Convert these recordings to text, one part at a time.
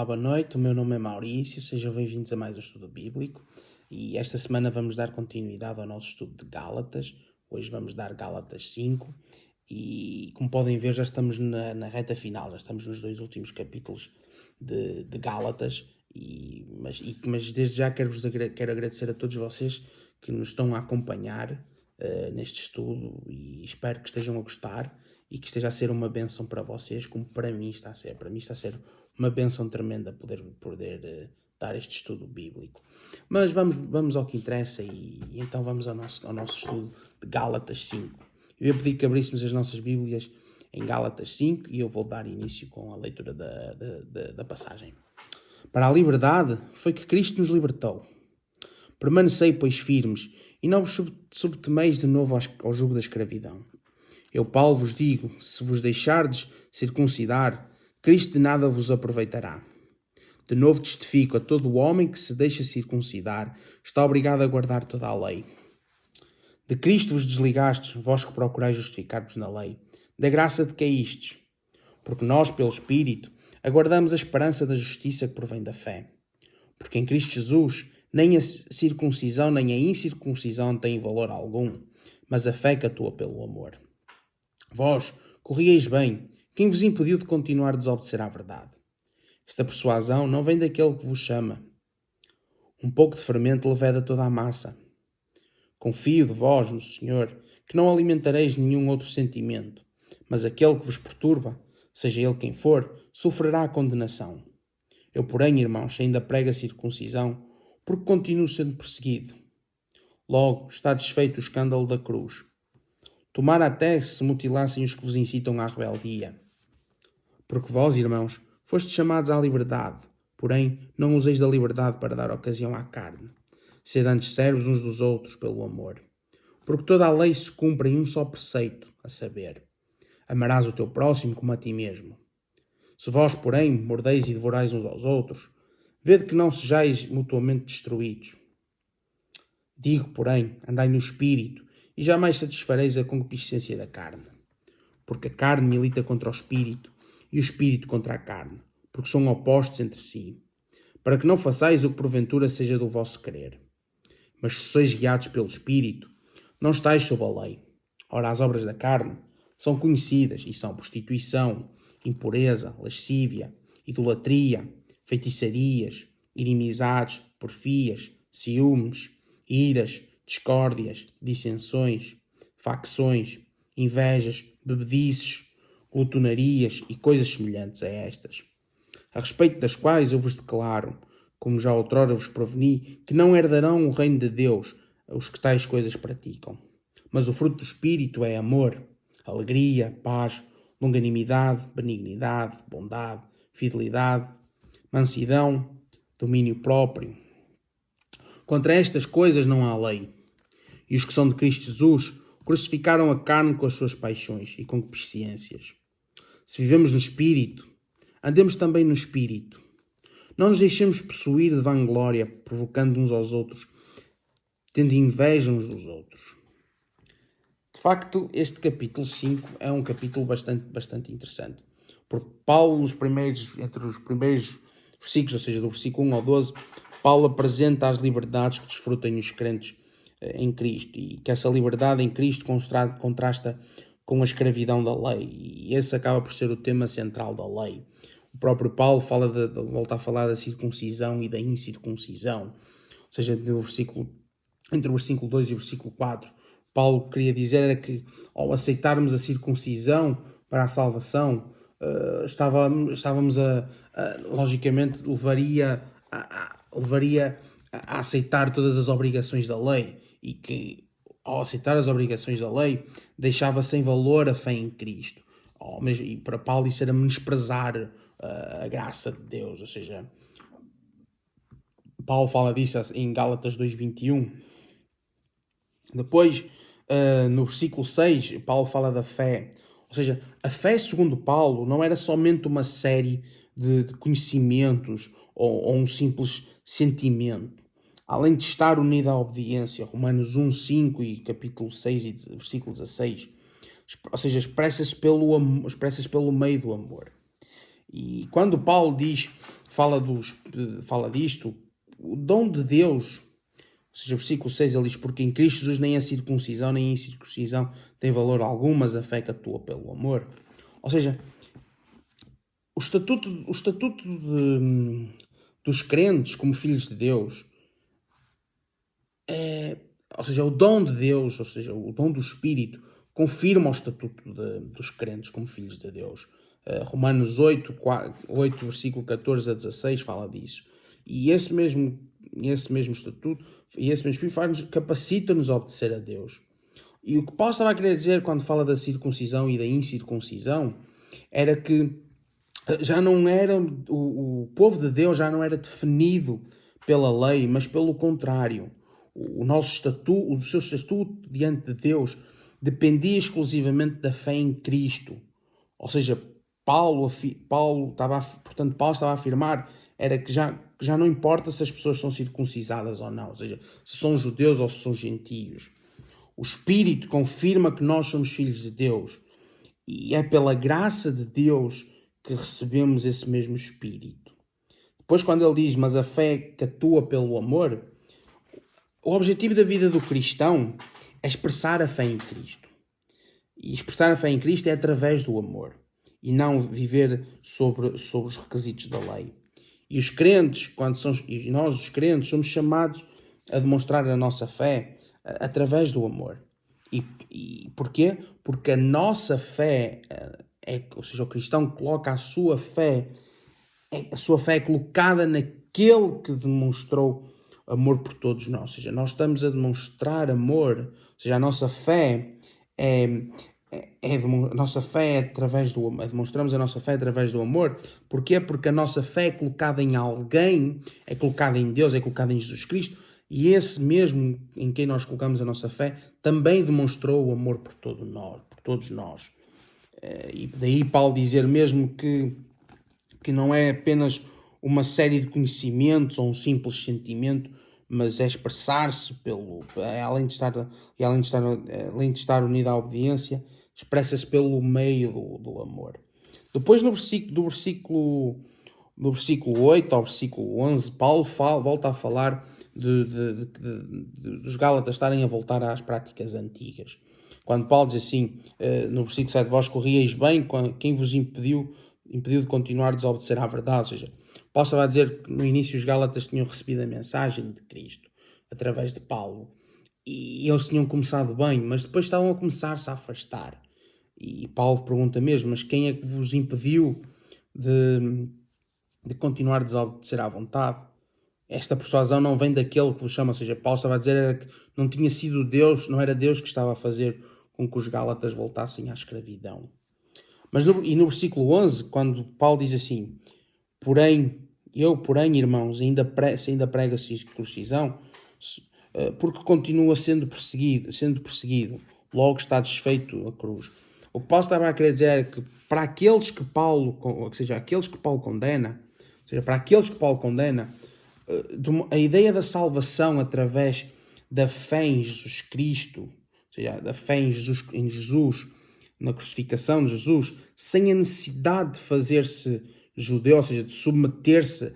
Olá, boa noite. O meu nome é Maurício. Sejam bem-vindos a mais um estudo bíblico. E esta semana vamos dar continuidade ao nosso estudo de Gálatas. Hoje vamos dar Gálatas 5. E como podem ver, já estamos na reta final. Já estamos nos 2 últimos capítulos de Gálatas. Mas desde já quero agradecer a todos vocês que nos estão a acompanhar neste estudo. E espero que estejam a gostar e que esteja a ser uma bênção para vocês, como para mim está a ser. Para mim está a ser uma bênção tremenda poder dar este estudo bíblico. Mas vamos ao que interessa e então vamos ao nosso estudo de Gálatas 5. Eu ia pedir que abríssemos as nossas Bíblias em Gálatas 5 e eu vou dar início com a leitura da passagem. Para a liberdade foi que Cristo nos libertou. Permanecei, pois, firmes e não vos subtemeis de novo ao jugo da escravidão. Eu, Paulo, vos digo, se vos deixardes circuncidar, Cristo de nada vos aproveitará. De novo testifico a todo o homem que se deixa circuncidar, está obrigado a guardar toda a lei. De Cristo vos desligastes, vós que procurais justificar-vos na lei. Da graça de caístes. Porque nós, pelo Espírito, aguardamos a esperança da justiça que provém da fé. Porque em Cristo Jesus, nem a circuncisão nem a incircuncisão têm valor algum, mas a fé que atua pelo amor. Vós, corrieis bem, quem vos impediu de continuar a desobedecer à verdade? Esta persuasão não vem daquele que vos chama. Um pouco de fermento leveda toda a massa. Confio de vós no Senhor, que não alimentareis nenhum outro sentimento, mas aquele que vos perturba, seja ele quem for, sofrerá a condenação. Eu, porém, irmãos, ainda prego a circuncisão, porque continuo sendo perseguido. Logo, está desfeito o escândalo da cruz. Tomara até se mutilassem os que vos incitam à rebeldia. Porque vós, irmãos, fostes chamados à liberdade, porém não useis da liberdade para dar ocasião à carne. Sede antes servos uns dos outros pelo amor. Porque toda a lei se cumpre em um só preceito, a saber, amarás o teu próximo como a ti mesmo. Se vós, porém, mordeis e devorais uns aos outros, vede que não sejais mutuamente destruídos. Digo, porém, andai no Espírito, e jamais satisfareis a concupiscência da carne. Porque a carne milita contra o Espírito, e o Espírito contra a carne, porque são opostos entre si, para que não façais o que porventura seja do vosso querer. Mas se sois guiados pelo Espírito, não estáis sob a lei. Ora, as obras da carne são conhecidas, e são prostituição, impureza, lascívia, idolatria, feitiçarias, inimizades, porfias, ciúmes, iras, discórdias, dissensões, facções, invejas, bebedices, glutonarias e coisas semelhantes a estas, a respeito das quais eu vos declaro, como já outrora vos preveni, que não herdarão o reino de Deus os que tais coisas praticam. Mas o fruto do Espírito é amor, alegria, paz, longanimidade, benignidade, bondade, fidelidade, mansidão, domínio próprio. Contra estas coisas não há lei. E os que são de Cristo Jesus crucificaram a carne com as suas paixões e concupiscências. Se vivemos no Espírito, andemos também no Espírito. Não nos deixemos possuir de vanglória, provocando uns aos outros, tendo inveja uns dos outros. De facto, este capítulo 5 é um capítulo bastante interessante. Porque Paulo, entre os primeiros versículos, ou seja, do versículo 1 ao 12, Paulo apresenta as liberdades que desfrutem os crentes em Cristo e que essa liberdade em Cristo contrasta com a escravidão da lei. E esse acaba por ser o tema central da lei. O próprio Paulo volta a falar da circuncisão e da incircuncisão. Ou seja, entre o versículo 2 e o versículo 4, Paulo queria dizer era que ao aceitarmos a circuncisão para a salvação, estávamos logicamente, levaria a aceitar todas as obrigações da lei e que, ao aceitar as obrigações da lei, deixava sem valor a fé em Cristo. E para Paulo isso era menosprezar a graça de Deus. Ou seja, Paulo fala disso em Gálatas 2:21. Depois, no versículo 6, Paulo fala da fé. Ou seja, a fé, segundo Paulo, não era somente uma série de conhecimentos ou um simples sentimento. Além de estar unida à obediência, Romanos 1:5 e capítulo 6 e versículo 16, ou seja, expressas pelo meio do amor. E quando Paulo diz fala disto, o dom de Deus, ou seja, o versículo 6 ele diz, porque em Cristo Jesus nem a circuncisão nem a incircuncisão tem valor algum, mas a fé que atua pelo amor. Ou seja, o estatuto dos crentes como filhos de Deus ou seja, o dom de Deus, ou seja, o dom do Espírito, confirma o estatuto dos crentes como filhos de Deus. Romanos 8, versículo 14 a 16 fala disso. E esse mesmo estatuto, e esse mesmo Espírito capacita-nos a obedecer a Deus. E o que Paulo estava a querer dizer quando fala da circuncisão e da incircuncisão era que já não era, o povo de Deus já não era definido pela lei, mas pelo contrário. O seu estatuto diante de Deus dependia exclusivamente da fé em Cristo. Ou seja, Paulo estava a afirmar era que já não importa se as pessoas são circuncisadas ou não, ou seja, se são judeus ou se são gentios. O Espírito confirma que nós somos filhos de Deus e é pela graça de Deus que recebemos esse mesmo Espírito. Depois, quando ele diz, mas a fé que atua pelo amor, o objetivo da vida do cristão é expressar a fé em Cristo. E expressar a fé em Cristo é através do amor e não viver sobre os requisitos da lei. E os crentes, e nós os crentes, somos chamados a demonstrar a nossa fé através do amor. E porquê? Porque a nossa fé, ou seja, o cristão coloca a sua fé é colocada naquele que demonstrou amor por todos nós. Ou seja, nós estamos a demonstrar amor, ou seja, a nossa fé através do amor. Demonstramos a nossa fé através do amor. Porquê? Porque a nossa fé é colocada em alguém, é colocada em Deus, é colocada em Jesus Cristo, e esse mesmo em quem nós colocamos a nossa fé também demonstrou o amor por todos nós. E daí Paulo dizer mesmo que não é apenas uma série de conhecimentos ou um simples sentimento, mas é expressar-se além de estar unido à obediência, expressa-se pelo meio do amor. Depois do versículo 8 ao versículo 11, Paulo volta a falar dos Gálatas estarem a voltar às práticas antigas. Quando Paulo diz assim, no versículo 7, vós corrieis bem, quem vos impediu de continuar a desobedecer à verdade. Ou seja, Paulo estava a dizer que no início os Gálatas tinham recebido a mensagem de Cristo através de Paulo e eles tinham começado bem, mas depois estavam a começar-se a afastar. E Paulo pergunta mesmo, mas quem é que vos impediu de continuar a desobedecer à vontade? Esta persuasão não vem daquele que vos chama, ou seja, Paulo estava a dizer era que não tinha sido Deus, não era Deus que estava a fazer com que os Gálatas voltassem à escravidão. Mas no versículo 11, quando Paulo diz assim, porém, irmãos, ainda prega a circuncisão, porque continua sendo perseguido, logo está desfeito a cruz. O que Paulo estava a querer dizer é que para aqueles que Paulo condena, a ideia da salvação através da fé em Jesus Cristo, ou seja, da fé em Jesus, na crucificação de Jesus, sem a necessidade de fazer-se judeu, ou seja, de submeter-se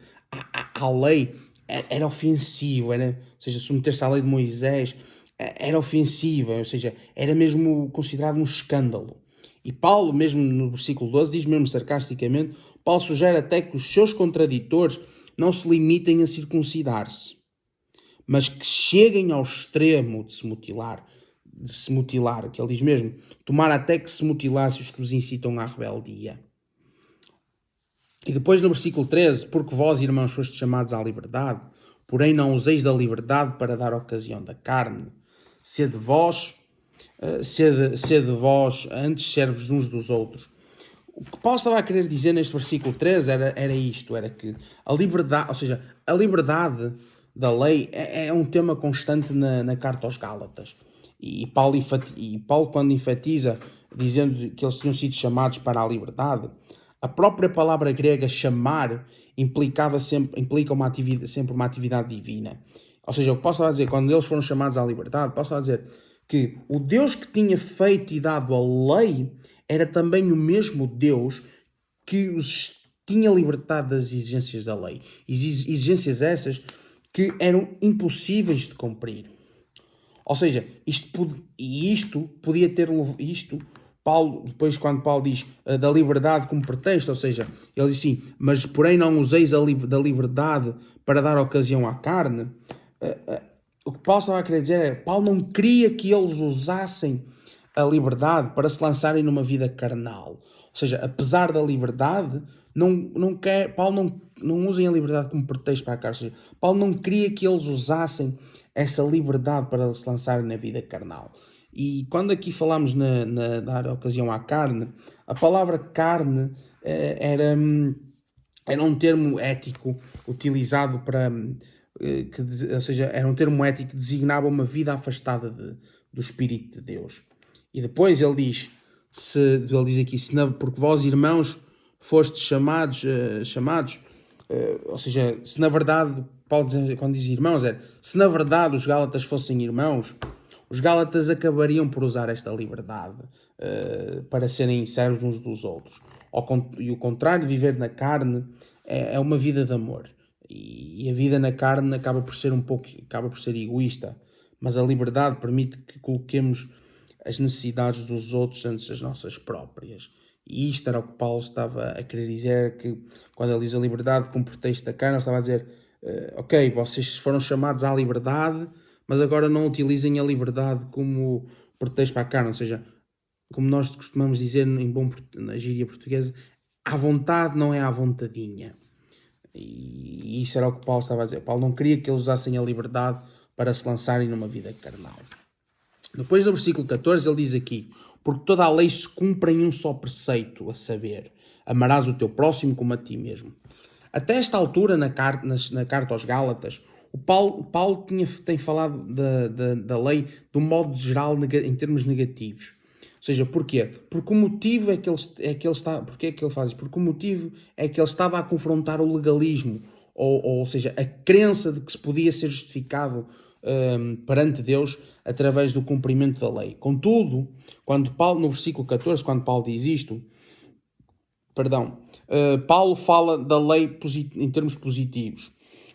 à lei, era ofensivo, ou seja, submeter-se à lei de Moisés era ofensiva, ou seja, era mesmo considerado um escândalo. E Paulo, mesmo no versículo 12, diz mesmo sarcasticamente, Paulo sugere até que os seus contraditores não se limitem a circuncidar-se, mas que cheguem ao extremo de se mutilar, que ele diz mesmo, tomar até que se mutilasse os que vos incitam à rebeldia. E depois no versículo 13, porque vós, irmãos, fostes chamados à liberdade, porém não useis da liberdade para dar ocasião da carne. Sede vós antes servos uns dos outros. O que Paulo estava a querer dizer neste versículo 13 era isto, era que a liberdade, ou seja, a liberdade da lei é um tema constante na carta aos Gálatas. E Paulo quando enfatiza, dizendo que eles tinham sido chamados para a liberdade, a própria palavra grega chamar implica sempre uma atividade divina. Ou seja, o que Paulo estava a dizer, quando eles foram chamados à liberdade, Paulo estava a dizer que o Deus que tinha feito e dado a lei era também o mesmo Deus que os tinha libertado das exigências da lei. Exigências essas que eram impossíveis de cumprir. Ou seja, isto podia ter... Paulo, depois quando Paulo diz da liberdade como pretexto, ou seja, ele diz assim, mas porém não useis da liberdade para dar ocasião à carne. O que Paulo estava a querer dizer é, Paulo não queria que eles usassem a liberdade para se lançarem numa vida carnal. Ou seja, apesar da liberdade, Paulo não usem a liberdade como pretexto para a carne. Ou seja, Paulo não queria que eles usassem essa liberdade para se lançarem na vida carnal. E quando aqui falamos na dar ocasião à carne, a palavra carne era um termo ético utilizado para... ou seja, era um termo ético que designava uma vida afastada do Espírito de Deus. E depois ele diz aqui, porque vós, irmãos, fostes chamados, ou seja, se na verdade, Paulo quando diz irmãos, se na verdade os Gálatas fossem irmãos, os Gálatas acabariam por usar esta liberdade para serem servos uns dos outros. E o contrário, viver na carne é uma vida de amor. E a vida na carne acaba por ser egoísta, mas a liberdade permite que coloquemos as necessidades dos outros antes das nossas próprias. E isto era o que Paulo estava a querer dizer, que quando ele diz a liberdade como pretexto da carne, ele estava a dizer, ok, vocês foram chamados à liberdade, mas agora não utilizem a liberdade como pretexto para a carne, ou seja, como nós costumamos dizer na gíria portuguesa, à vontade não é à vontadinha. E isso era o que Paulo estava a dizer. Paulo não queria que eles usassem a liberdade para se lançarem numa vida carnal. Depois do versículo 14 ele diz aqui, porque toda a lei se cumpre em um só preceito, a saber, amarás o teu próximo como a ti mesmo. Até esta altura, na carta aos Gálatas, o Paulo tem falado da lei de um modo geral em termos negativos. Ou seja, porquê? Porque o motivo é que ele está... Porquê é que ele faz isso? Porque o motivo é que ele estava a confrontar o legalismo, ou seja, a crença de que se podia ser justificado perante Deus através do cumprimento da lei. Contudo, no versículo 14, quando Paulo diz isto, Paulo fala da lei em termos positivos.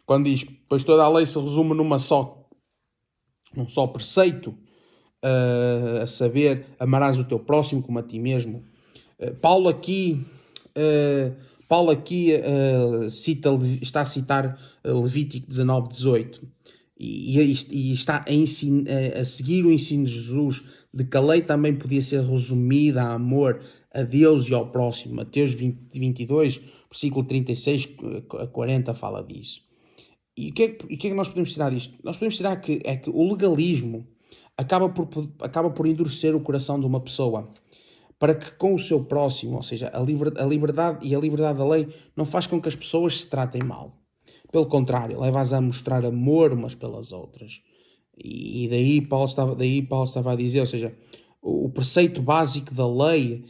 Quando diz, pois toda a lei se resume num só preceito, a saber, amarás o teu próximo como a ti mesmo. Paulo aqui está a citar Levítico 19:18 e está a seguir o ensino de Jesus de que a lei também podia ser resumida a amor a Deus e ao próximo. Mateus 22, versículo 36 a 40 fala disso. E o que é que nós podemos tirar disto? Nós podemos tirar que o legalismo acaba por endurecer o coração de uma pessoa para que com o seu próximo, ou seja, a liberdade da lei não faz com que as pessoas se tratem mal. Pelo contrário, leva-as a mostrar amor umas pelas outras. E daí Paulo estava a dizer, ou seja, o preceito básico da lei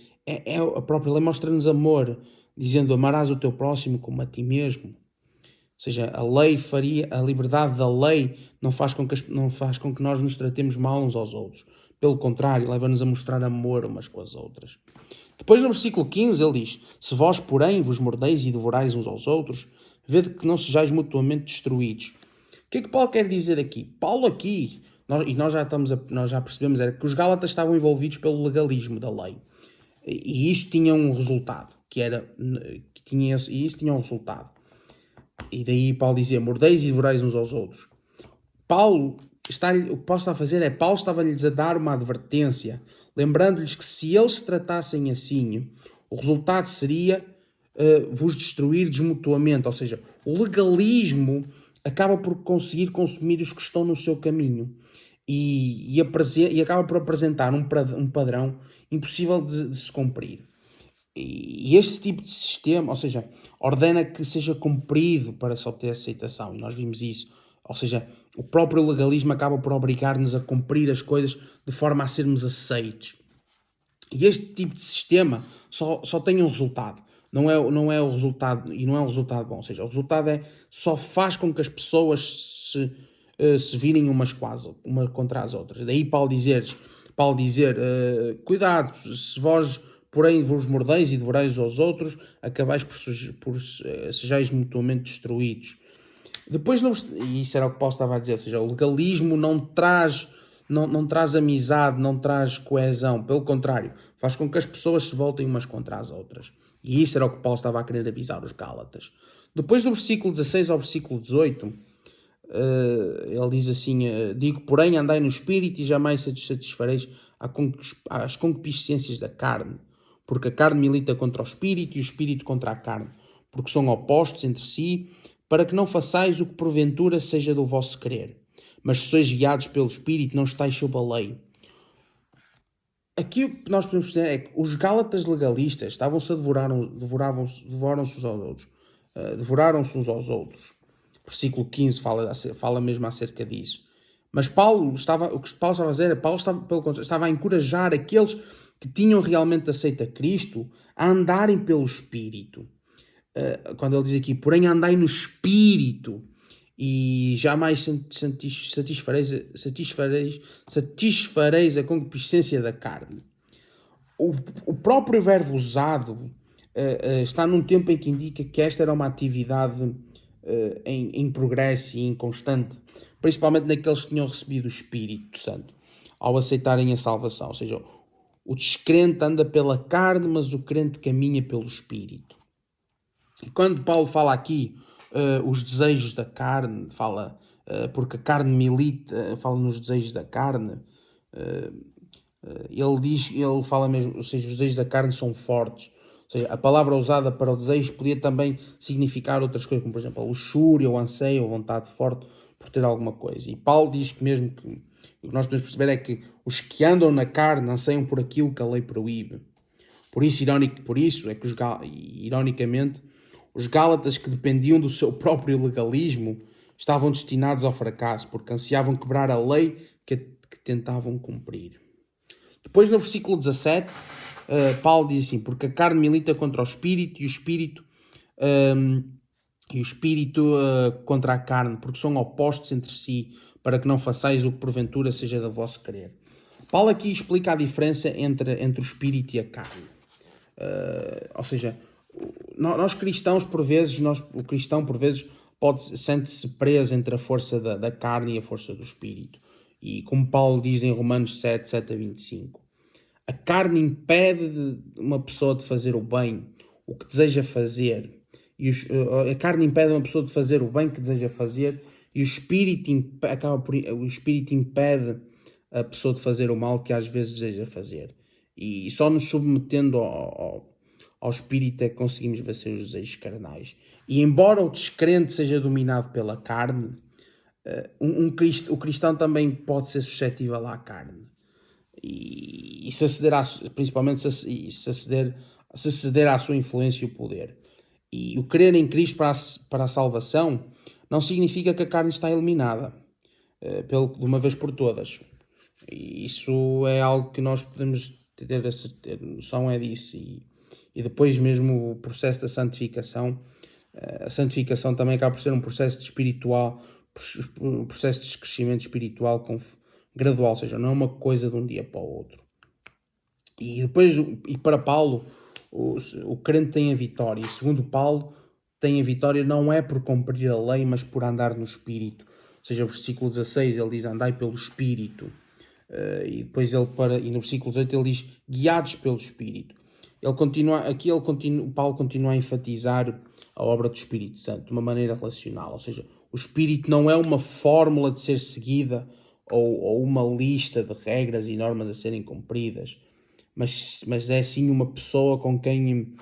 a própria lei mostra-nos amor, dizendo amarás o teu próximo como a ti mesmo. Ou seja, a liberdade da lei não faz com que nós nos tratemos mal uns aos outros. Pelo contrário, leva-nos a mostrar amor umas com as outras. Depois no versículo 15 ele diz, se vós porém vos mordeis e devorais uns aos outros, vede que não sejais mutuamente destruídos. O que é que Paulo quer dizer aqui? Paulo aqui, nós já percebemos, era que os Gálatas estavam envolvidos pelo legalismo da lei. E isto tinha um resultado, isso tinha um resultado. E daí Paulo dizia, mordeis e devorais uns aos outros. O que Paulo está a fazer Paulo estava-lhes a dar uma advertência, lembrando-lhes que se eles se tratassem assim, o resultado seria vos destruir mutuamente. Ou seja, o legalismo acaba por conseguir consumir os que estão no seu caminho e acaba por apresentar um padrão impossível de se cumprir. E este tipo de sistema, ou seja, ordena que seja cumprido para se obter aceitação. E nós vimos isso. Ou seja, o próprio legalismo acaba por obrigar-nos a cumprir as coisas de forma a sermos aceitos. E este tipo de sistema só tem um resultado. Não é o resultado, e não é um resultado bom. Ou seja, o resultado só faz com que as pessoas se virem uma contra as outras. Daí Paulo dizer, cuidado, se vós porém vos mordeis e devorais aos outros, acabais por sejais mutuamente destruídos. Depois, e isso era o que Paulo estava a dizer, ou seja, o legalismo não traz amizade, não traz coesão, pelo contrário, faz com que as pessoas se voltem umas contra as outras. E isso era o que Paulo estava a querer avisar os Gálatas. Depois do versículo 16 ao versículo 18, ele diz assim: digo, porém, andai no Espírito e jamais satisfareis às concupiscências da carne, porque a carne milita contra o Espírito e o Espírito contra a carne, porque são opostos entre si, para que não façais o que porventura seja do vosso querer. Mas se sois guiados pelo Espírito, não estáis sob a lei. Aqui o que nós podemos dizer é que os Gálatas legalistas estavam-se a devoraram-se uns aos outros. Devoraram-se uns aos outros. Versículo 15 fala mesmo acerca disso. Mas o que Paulo estava a fazer é Paulo estava a encorajar aqueles que tinham realmente aceito a Cristo a andarem pelo Espírito. Quando ele diz aqui, porém andai no Espírito e jamais satisfareis a concupiscência da carne. O próprio verbo usado está num tempo em que indica que esta era uma atividade em progresso e em constante, principalmente naqueles que tinham recebido o Espírito Santo, ao aceitarem a salvação. Ou seja, o descrente anda pela carne, mas o crente caminha pelo Espírito. E quando Paulo fala aqui os desejos da carne, fala porque a carne milita, fala nos desejos da carne, ele fala mesmo, ou seja, os desejos da carne são fortes. Ou seja, a palavra usada para o desejo podia também significar outras coisas, como por exemplo a luxúria, o anseio, a vontade forte por ter alguma coisa. E Paulo diz que mesmo que o que nós podemos perceber é que os que andam na carne anseiam por aquilo que a lei proíbe. Por isso é que ironicamente, os Gálatas que dependiam do seu próprio legalismo estavam destinados ao fracasso, porque ansiavam quebrar a lei que tentavam cumprir. Depois, no versículo 17, Paulo diz assim, porque a carne milita contra o Espírito e o Espírito contra a carne, porque são opostos entre si, para que não façais o que porventura seja do vosso querer. Paulo aqui explica a diferença entre o Espírito e a carne. Ou seja, nós cristãos, por vezes, o cristão, por vezes, sente-se preso entre a força da carne e a força do Espírito. E como Paulo diz em Romanos 7, 7 a 25, a carne impede uma pessoa de fazer o bem, o que deseja fazer. A carne impede uma pessoa de fazer o bem que deseja fazer e o Espírito impede a pessoa de fazer o mal que às vezes deseja fazer. E só nos submetendo ao Espírito é que conseguimos vencer os desejos carnais. E embora o descrente seja dominado pela carne, o cristão também pode ser suscetível à carne. E se aceder principalmente se ceder à sua influência e o poder. E o crer em Cristo para a salvação não significa que a carne está eliminada de uma vez por todas. E isso é algo que nós podemos ter a noção disso. E depois mesmo o processo da santificação, a santificação também acaba por ser um processo um processo de crescimento espiritual gradual, ou seja, não é uma coisa de um dia para o outro. E para Paulo, o crente tem a vitória. E segundo Paulo, tem a vitória não é por cumprir a lei, mas por andar no Espírito. Ou seja, o versículo 16 ele diz andai pelo Espírito. E depois e no versículo 18 ele diz guiados pelo Espírito. Paulo continua a enfatizar a obra do Espírito Santo de uma maneira relacional. Ou seja, o Espírito não é uma fórmula de ser seguida ou uma lista de regras e normas a serem cumpridas, mas é sim uma pessoa com quem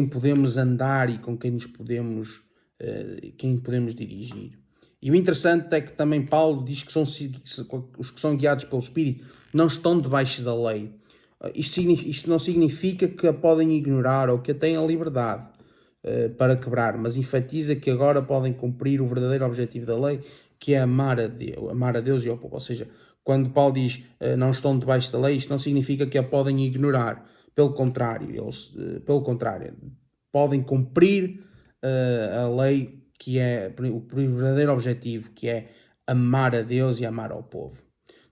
podemos andar e com quem podemos dirigir. E o interessante é que também Paulo diz que os que são guiados pelo Espírito não estão debaixo da lei. Isto não significa que a podem ignorar ou que a têm a liberdade para quebrar, mas enfatiza que agora podem cumprir o verdadeiro objetivo da lei, que é amar a Deus e ao povo. Ou seja, quando Paulo diz não estão debaixo da lei, isto não significa que a podem ignorar. Pelo contrário, podem cumprir a lei, que é o verdadeiro objetivo, que é amar a Deus e amar ao povo.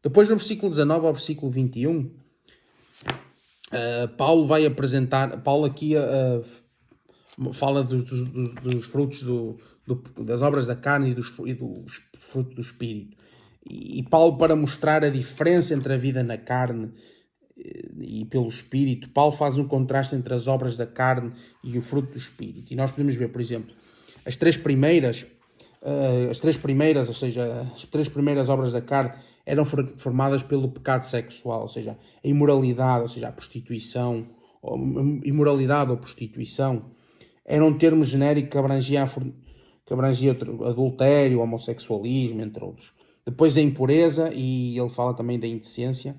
Depois, no versículo 19 ao versículo 21, Paulo vai apresentar, Paulo aqui fala dos frutos das obras da carne e do fruto do Espírito. E Paulo, para mostrar a diferença entre a vida na carne e pelo Espírito, Paulo faz um contraste entre as obras da carne e o fruto do Espírito. E nós podemos ver, por exemplo, as três primeiras, ou seja, as três primeiras obras da carne eram formadas pelo pecado sexual, ou seja, a imoralidade, ou seja, a prostituição, imoralidade ou prostituição, era um termo genérico que abrangia adultério, homossexualismo, entre outros. Depois a impureza, e ele fala também da indecência,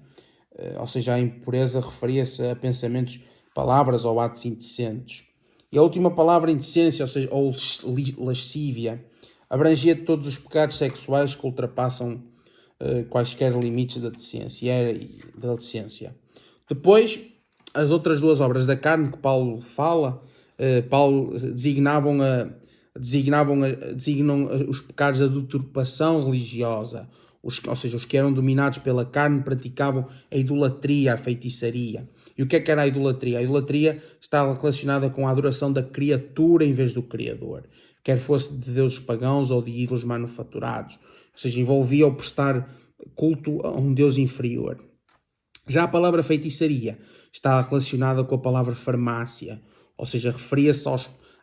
ou seja, a impureza referia-se a pensamentos, palavras ou atos indecentes. E a última palavra, indecência, ou lascívia, abrangia todos os pecados sexuais que ultrapassam quaisquer limites da decência. Depois, as outras duas obras da carne que Paulo fala, Paulo designam os pecados da deturpação religiosa, ou seja, os que eram dominados pela carne praticavam a idolatria, a feitiçaria. E o que era a idolatria? A idolatria está relacionada com a adoração da criatura em vez do Criador, quer fosse de deuses pagãos ou de ídolos manufaturados, ou seja, envolvia o prestar culto a um deus inferior. Já a palavra feitiçaria está relacionada com a palavra farmácia, ou seja, referia-se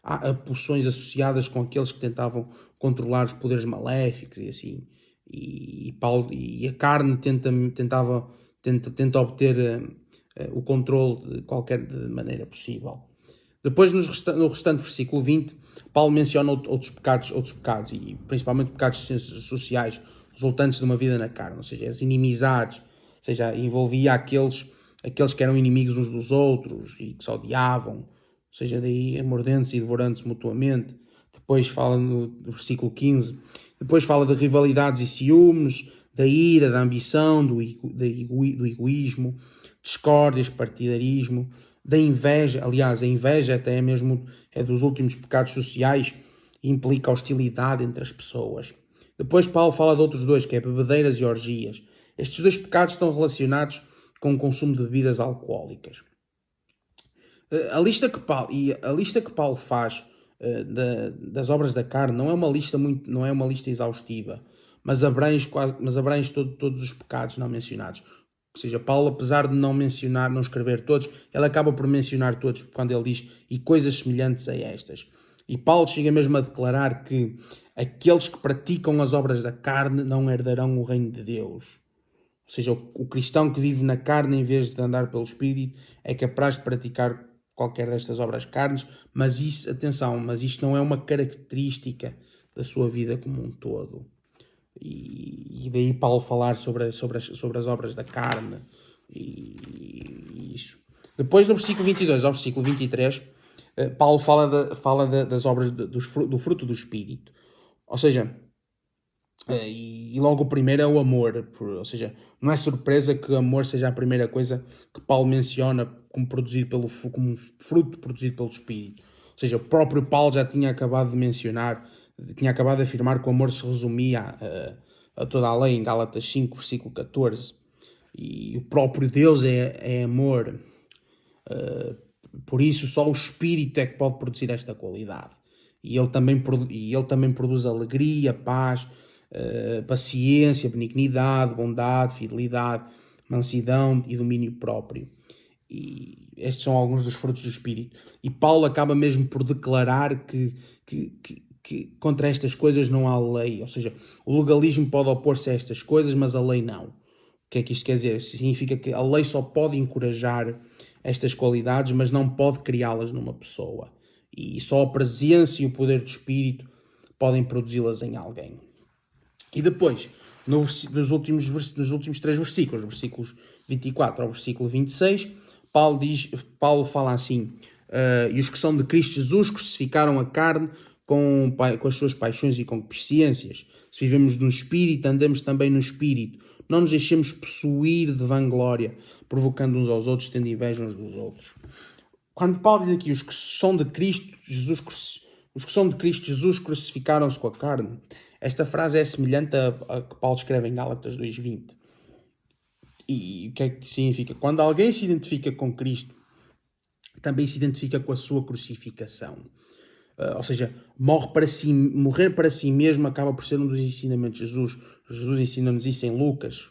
a poções associadas com aqueles que tentavam controlar os poderes maléficos e assim. E a carne tenta obter o controle de maneira possível. Depois, no restante versículo 20, Paulo menciona outros pecados, e principalmente pecados sociais resultantes de uma vida na carne, ou seja, as inimizades, ou seja, envolvia aqueles que eram inimigos uns dos outros e que se odiavam, ou seja, daí mordendo-se e devorando-se mutuamente. Depois fala no versículo 15, depois fala de rivalidades e ciúmes, da ira, da ambição, do egoísmo, discórdias, partidarismo, da inveja. Aliás, a inveja até é dos últimos pecados sociais e implica hostilidade entre as pessoas. Depois Paulo fala de outros dois, que é bebedeiras e orgias. Estes dois pecados estão relacionados com o consumo de bebidas alcoólicas. A lista que Paulo faz das obras da carne não é uma lista exaustiva, mas abrange todos os pecados não mencionados. Ou seja, Paulo, apesar de não escrever todos, ele acaba por mencionar todos quando ele diz e coisas semelhantes a estas. E Paulo chega mesmo a declarar que aqueles que praticam as obras da carne não herdarão o reino de Deus. Ou seja, o cristão que vive na carne em vez de andar pelo Espírito é capaz de praticar qualquer destas obras carnes, mas isto não é uma característica da sua vida como um todo. E daí Paulo falar sobre as obras da carne e isso. Depois, do versículo 22 ao versículo 23, Paulo fala das obras do fruto do Espírito. Ou seja, e logo o primeiro é o amor. Ou seja, não é surpresa que o amor seja a primeira coisa que Paulo menciona como fruto produzido pelo Espírito. Ou seja, o próprio Paulo já tinha acabado de afirmar que o amor se resumia a toda a lei em Gálatas 5, versículo 14. E o próprio Deus é amor. Por isso, só o Espírito é que pode produzir esta qualidade. E ele também produz alegria, paz, paciência, benignidade, bondade, fidelidade, mansidão e domínio próprio. E estes são alguns dos frutos do Espírito. E Paulo acaba mesmo por declarar que contra estas coisas não há lei. Ou seja, o legalismo pode opor-se a estas coisas, mas a lei não. O que é que isto quer dizer? Significa que a lei só pode encorajar estas qualidades, mas não pode criá-las numa pessoa. E só a presença e o poder do Espírito podem produzi-las em alguém. E depois, nos últimos 3 versículos, versículos 24 ao versículo 26, Paulo fala assim: e os que são de Cristo Jesus crucificaram a carne com as suas paixões e concupiscências. Se vivemos no Espírito, andamos também no Espírito. Não nos deixemos possuir de vanglória, provocando uns aos outros, tendo inveja uns dos outros. Quando Paulo diz aqui os que são de Cristo Jesus crucificaram-se com a carne, esta frase é semelhante a que Paulo escreve em Gálatas 2:20. E o que é que significa? Quando alguém se identifica com Cristo, também se identifica com a sua crucificação. Ou seja, morrer para si mesmo acaba por ser um dos ensinamentos de Jesus. Jesus ensina-nos isso em Lucas,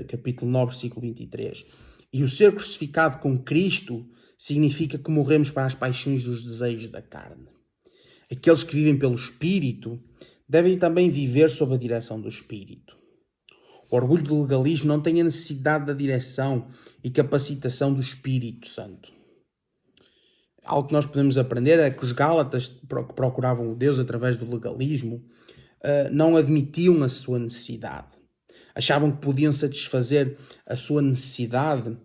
capítulo 9, versículo 23. E o ser crucificado com Cristo significa que morremos para as paixões dos desejos da carne. Aqueles que vivem pelo Espírito devem também viver sob a direção do Espírito. O orgulho do legalismo não tem a necessidade da direção e capacitação do Espírito Santo. Algo que nós podemos aprender é que os Gálatas, que procuravam o Deus através do legalismo, não admitiam a sua necessidade. Achavam que podiam satisfazer a sua necessidade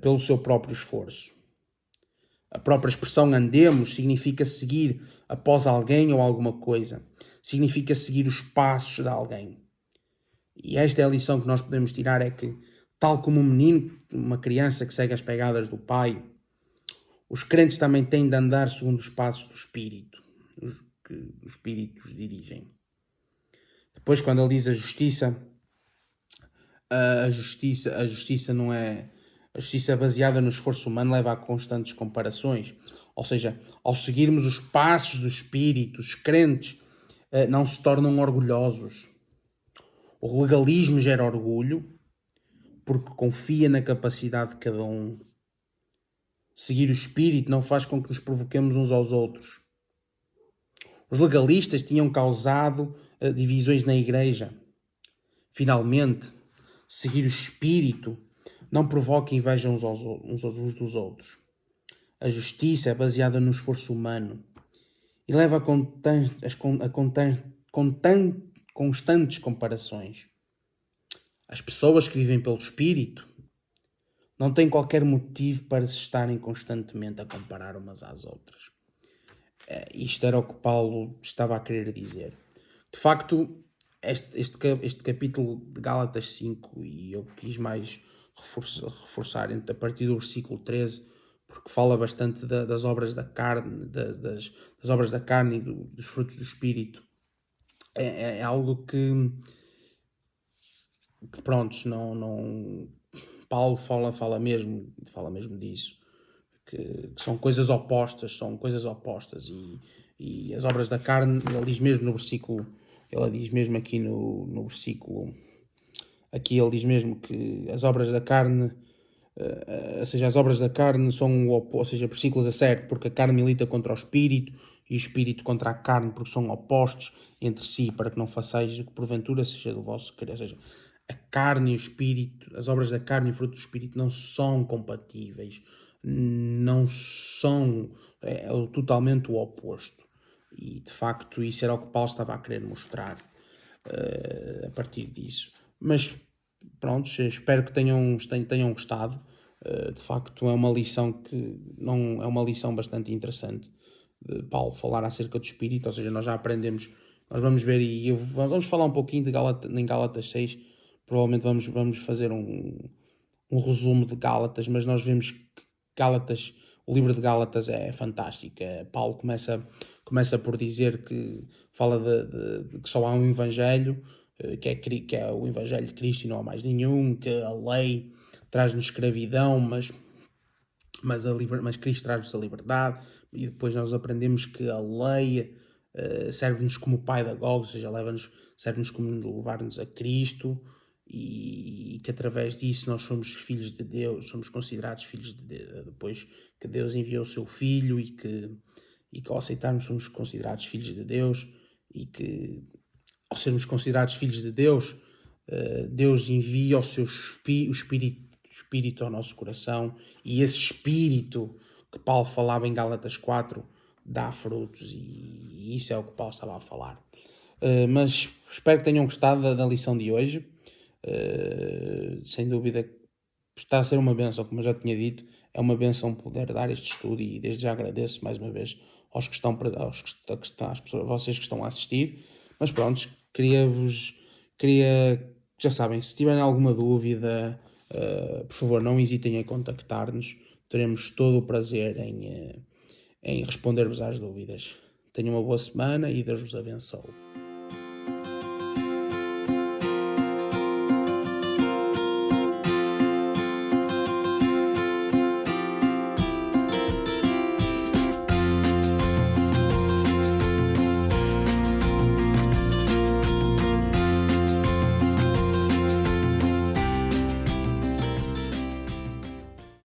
pelo seu próprio esforço. A própria expressão andemos significa seguir após alguém ou alguma coisa. Significa seguir os passos de alguém. E esta é a lição que nós podemos tirar, é que, tal como um menino, uma criança que segue as pegadas do pai, os crentes também têm de andar segundo os passos do Espírito, os que o Espírito os dirigem. Depois, quando ele diz a justiça não é... A justiça baseada no esforço humano leva a constantes comparações. Ou seja, ao seguirmos os passos do Espírito, os crentes não se tornam orgulhosos. O legalismo gera orgulho porque confia na capacidade de cada um. Seguir o Espírito não faz com que nos provoquemos uns aos outros. Os legalistas tinham causado divisões na igreja. Finalmente, seguir o Espírito não provoca inveja uns dos outros. A justiça é baseada no esforço humano e leva a constantes comparações. As pessoas que vivem pelo Espírito não têm qualquer motivo para se estarem constantemente a comparar umas às outras. Isto era o que Paulo estava a querer dizer. De facto, este capítulo de Gálatas 5, e eu quis mais reforçar a partir do versículo 13, porque fala bastante das obras da carne, das obras da carne e dos frutos do Espírito. É algo que pronto, não Paulo fala mesmo disso, que são coisas opostas, e as obras da carne, ele diz mesmo aqui no versículo, aqui ele diz mesmo que as obras da carne, ou seja, as obras da carne são ou seja, versículo 17, porque a carne milita contra o Espírito e o Espírito contra a carne, porque são opostos entre si, para que não façais o que porventura seja do vosso querer. Ou seja, a carne e o Espírito, as obras da carne e o fruto do Espírito não são compatíveis, não são, é totalmente o oposto. E de facto isso era o que Paulo estava a querer mostrar a partir disso. Mas pronto, espero que tenham gostado. De facto é uma lição que não é uma lição bastante interessante de Paulo falar acerca do Espírito. Ou seja, nós já aprendemos, nós vamos ver e vamos falar um pouquinho em Gálatas 6. Provavelmente vamos fazer um resumo de Gálatas, mas nós vemos que Gálatas, o livro de Gálatas é fantástico. Paulo começa por dizer que fala de que só há um evangelho, que é o evangelho de Cristo e não há mais nenhum, que a lei traz-nos escravidão, mas Cristo traz-nos a liberdade. E depois nós aprendemos que a lei serve-nos como pedagogo, ou seja, serve-nos como levar-nos a Cristo, e que através disso nós somos filhos de Deus, somos considerados filhos de Deus, depois que Deus enviou o seu Filho e que ao aceitarmos somos considerados filhos de Deus, e que ao sermos considerados filhos de Deus, Deus envia o seu Espírito ao nosso coração, e esse Espírito que Paulo falava em Gálatas 4 dá frutos, e isso é o que Paulo estava a falar. Mas espero que tenham gostado da lição de hoje. Sem dúvida está a ser uma bênção, como eu já tinha dito, é uma bênção poder dar este estudo, e desde já agradeço mais uma vez vocês que estão a assistir. Mas pronto, já sabem, se tiverem alguma dúvida, por favor não hesitem em contactar-nos, teremos todo o prazer em responder-vos às dúvidas. Tenham uma boa semana e Deus vos abençoe.